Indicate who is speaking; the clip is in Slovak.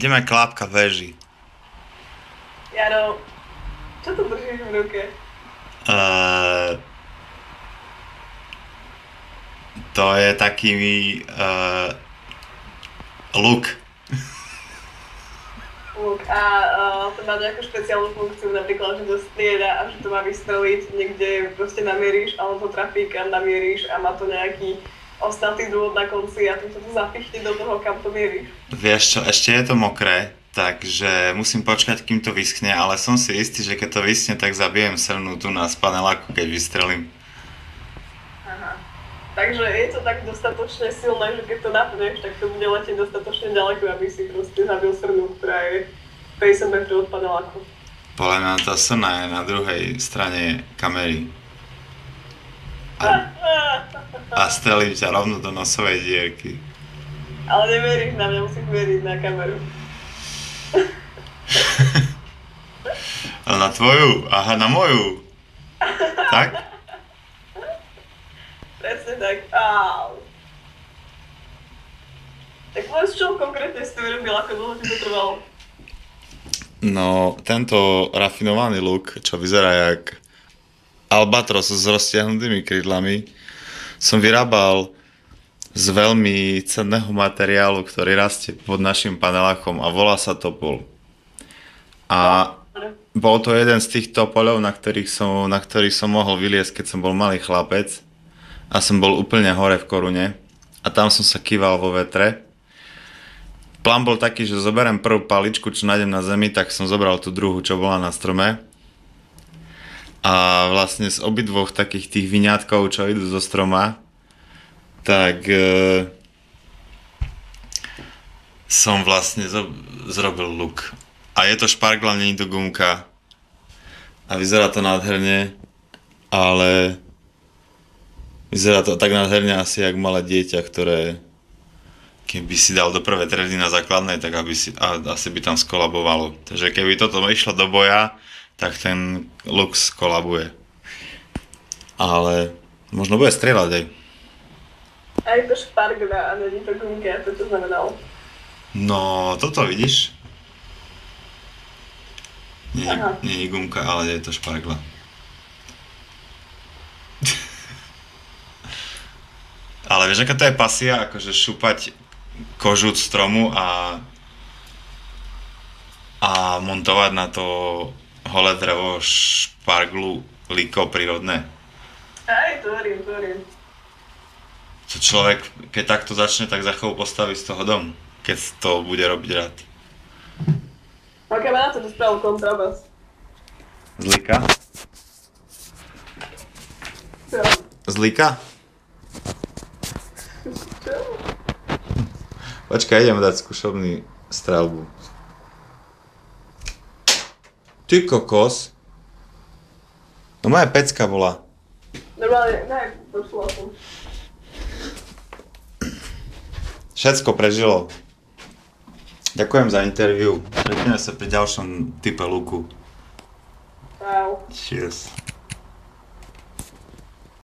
Speaker 1: Ideme klapka veži.
Speaker 2: Jaro, čo to držíš v ruke?
Speaker 1: Uh, to je taký luk.
Speaker 2: Luk. A to má nejakú špeciálnu funkciu, napríklad, že to strieda a že to má vystreliť niekde, proste namieríš, alebo trafí, kam namieríš a má to nejaký ostatný dôvod na konci a ty to zapichne do toho, kam to mieríš.
Speaker 1: Vieš čo, ešte je to mokré, takže musím počkať, kým to vyschne, ale som si istý, že keď to vyschne, tak zabijem srnu tu na spaneláku, keď vystrelím.
Speaker 2: Aha. Takže je to tak dostatočne silné, že keď to napneš, tak to bude letieť dostatočne ďaleko, aby si proste zabil srnu, ktorá je 50 metrov od paneláku.
Speaker 1: Podľa mňa tá srna je na druhej strane kamery. A strelím ťa rovno do nosovej dierky.
Speaker 2: Ale neveríš na mňa, musíš veriť na kameru.
Speaker 1: Ale na tvoju, aha, na moju. Tak?
Speaker 2: Presne tak. Au. Tak povedz, čo konkrétne si to vyrobil, ako dlho ti to trvalo?
Speaker 1: No, tento rafinovaný luk, čo vyzerá jak albatros s roztiahnutými krídlami, som vyrábal z veľmi cenného materiálu, ktorý rastie pod našim panelákom a volá sa topol. A bol to jeden z tých topoľov, na ktorých som mohol vyliesť, keď som bol malý chlapec a som bol úplne hore v korune a tam som sa kýval vo vetre. Plán bol taký, že zoberiem prvú paličku, čo nájdem na zemi, tak som zobral tú druhú, čo bola na strome. A vlastne z obidvoch takých tých vyňatkov, čo idú zo stroma, tak som vlastne zrobil luk. A je to špargla, nie je to gumka. A vyzerá to nádherne, ale vyzerá to tak nádherne asi jak malé dieťa, ktoré keby si dal do prvej triedy na základnej, tak asi by tam skolabovalo. Takže keby toto išlo do boja, tak ten luk skolabuje. Ale možno bude strieľať aj.
Speaker 2: A je to špargla a není to gumka, a to čo znamenalo?
Speaker 1: No, toto vidíš? Nie
Speaker 2: Aha.
Speaker 1: je gumka, ale je to špargla. Ale vieš, aká to je pasia, akože šúpať kožu stromu a montovať na to holé drevo, šparglu, liko prírodné.
Speaker 2: Aj, tvorím.
Speaker 1: To človek, keď takto začne, tak za chvíľu postaví z toho dom, keď to bude robiť rád.
Speaker 2: Ok, ma na to spravil kontrabas.
Speaker 1: Z lika?
Speaker 2: Čo?
Speaker 1: Z lika?
Speaker 2: Čo?
Speaker 1: Počkaj, idem dať skúšobný strelbu. Ty kokos. No moja pecka bola.
Speaker 2: Normálne, ne, počula som.
Speaker 1: Všetko prežilo. Ďakujem za interview. Stretneme sa pri ďalšom type luku.
Speaker 2: Čau.
Speaker 1: Cheers.